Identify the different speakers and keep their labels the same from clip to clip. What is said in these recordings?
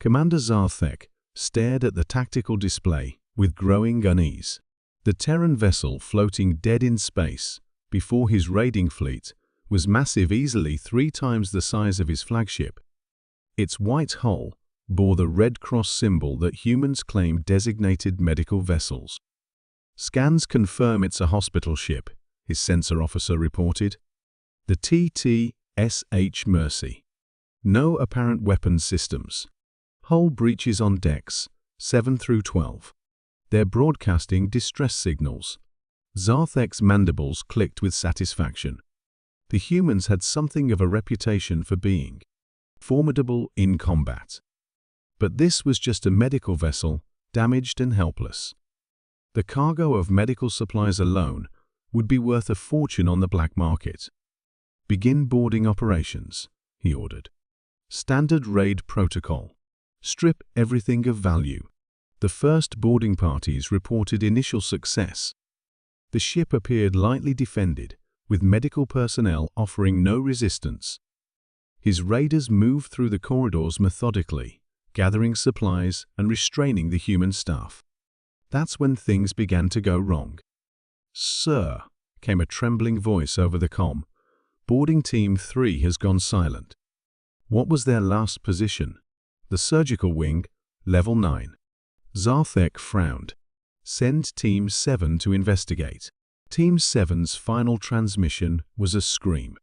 Speaker 1: Commander Zarthek stared at the tactical display with growing unease. The Terran vessel floating dead in space before his raiding fleet was massive, easily 3 times the size of his flagship. Its white hull bore the Red Cross symbol that humans claim designated medical vessels. "Scans confirm it's a hospital ship," his sensor officer reported. "The TT-SH Mercy. No apparent weapons systems. Hull breaches on decks 7 through 12. They're broadcasting distress signals." Zarthek's mandibles clicked with satisfaction. The humans had something of a reputation for being formidable in combat. But this was just a medical vessel, damaged and helpless. The cargo of medical supplies alone would be worth a fortune on the black market. "Begin boarding operations," he ordered. "Standard raid protocol. Strip everything of value." The first boarding parties reported initial success. The ship appeared lightly defended, with medical personnel offering no resistance. His raiders moved through the corridors methodically, gathering supplies and restraining the human staff. That's when things began to go wrong. "Sir," came a trembling voice over the comm, "boarding team 3 has gone silent." "What was their last position?" "The surgical wing, level 9. Zarthek frowned. "Send Team 7 to investigate." Team 7's final transmission was a scream.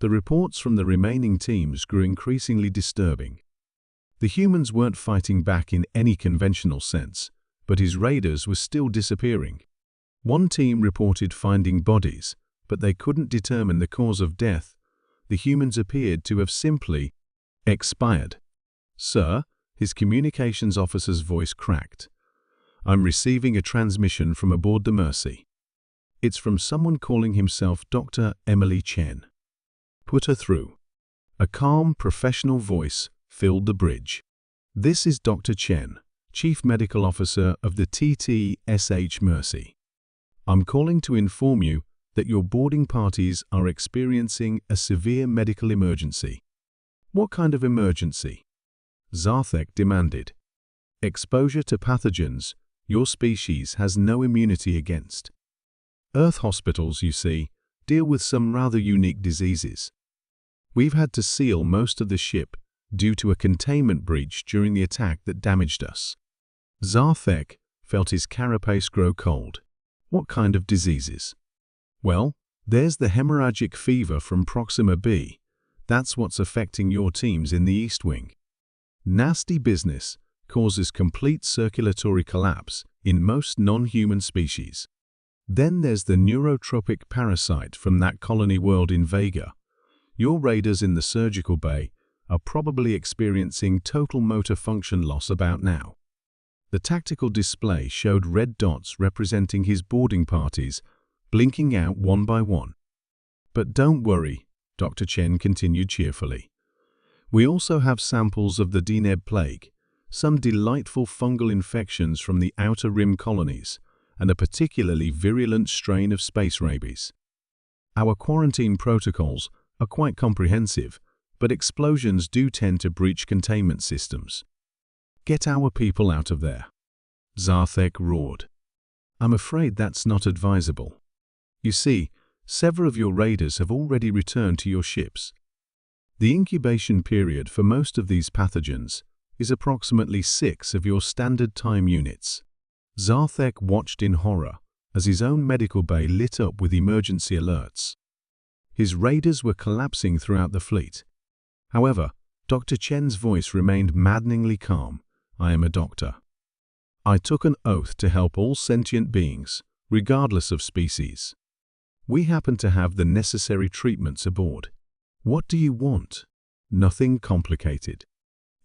Speaker 1: The reports from the remaining teams grew increasingly disturbing. The humans weren't fighting back in any conventional sense, but his raiders were still disappearing. One team reported finding bodies, but they couldn't determine the cause of death. The humans appeared to have simply expired. "Sir," his communications officer's voice cracked. "I'm receiving a transmission from aboard the Mercy. It's from someone calling himself Dr. Emily Chen." "Put her through." A calm, professional voice filled the bridge. "This is Dr. Chen, Chief Medical Officer of the TT-SH Mercy. I'm calling to inform you that your boarding parties are experiencing a severe medical emergency." "What kind of emergency?" Zarthek demanded. "Exposure to pathogens your species has no immunity against. Earth hospitals, you see, deal with some rather unique diseases. We've had to seal most of the ship due to a containment breach during the attack that damaged us." Zarthek felt his carapace grow cold. "What kind of diseases?" "Well, there's the hemorrhagic fever from Proxima B. That's what's affecting your teams in the East Wing. Nasty business, causes complete circulatory collapse in most non-human species. Then there's the neurotropic parasite from that colony world in Vega. Your raiders in the surgical bay are probably experiencing total motor function loss about now." The tactical display showed red dots representing his boarding parties, blinking out one by one. "But don't worry," Dr. Chen continued cheerfully. "We also have samples of the Deneb plague, some delightful fungal infections from the Outer Rim colonies, and a particularly virulent strain of space rabies. Our quarantine protocols are quite comprehensive, but explosions do tend to breach containment systems. Get our people out of there." Zarthek roared. "I'm afraid that's not advisable. You see, several of your raiders have already returned to your ships. The incubation period for most of these pathogens is approximately 6 of your standard time units." Zarthek watched in horror as his own medical bay lit up with emergency alerts. His raiders were collapsing throughout the fleet. However, Dr. Chen's voice remained maddeningly calm. "I am a doctor. I took an oath to help all sentient beings, regardless of species. We happen to have the necessary treatments aboard. What do you want?" "Nothing complicated.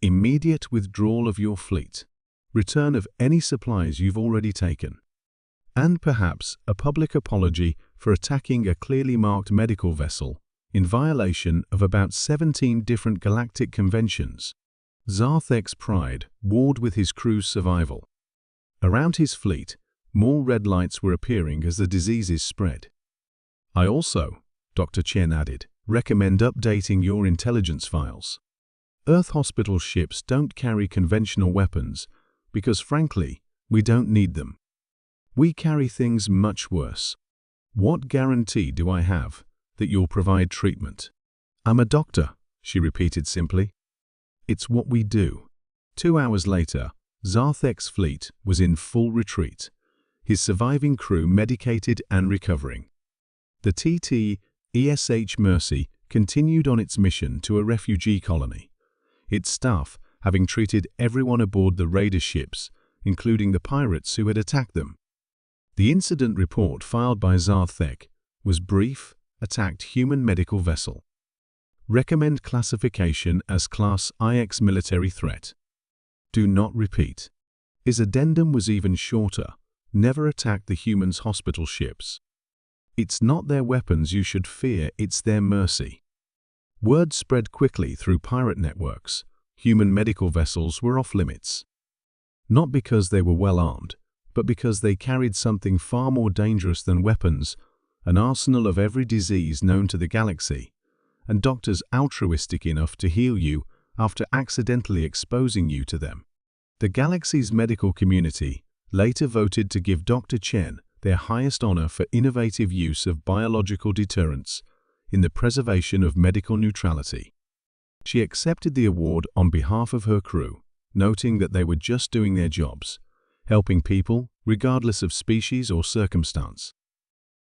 Speaker 1: Immediate withdrawal of your fleet. Return of any supplies you've already taken. And perhaps a public apology for attacking a clearly marked medical vessel in violation of about 17 different galactic conventions." Zarthek's pride warred with his crew's survival. Around his fleet, more red lights were appearing as the diseases spread. "I also," Dr. Chen added, "recommend updating your intelligence files. Earth hospital ships don't carry conventional weapons because, frankly, we don't need them. We carry things much worse. What guarantee do I have that you'll provide treatment? I'm a doctor, she repeated simply. It's what we do. 2 hours later, Zarthek's fleet was in full retreat, his surviving crew medicated and recovering. The TT-ESH Mercy continued on its mission to a refugee colony, its staff having treated everyone aboard the raider ships, including the pirates who had attacked them. The incident report filed by Zarthek was brief: attacked human medical vessel. Recommend classification as Class IX military threat. Do not repeat. His addendum was even shorter: never attack the humans' hospital ships. It's not their weapons you should fear, it's their mercy. Word spread quickly through pirate networks. Human medical vessels were off limits. Not because they were well armed, but because they carried something far more dangerous than weapons: an arsenal of every disease known to the galaxy, and doctors altruistic enough to heal you after accidentally exposing you to them. The galaxy's medical community later voted to give Dr. Chen their highest honor for innovative use of biological deterrents in the preservation of medical neutrality. She accepted the award on behalf of her crew, noting that they were just doing their jobs, helping people regardless of species or circumstance.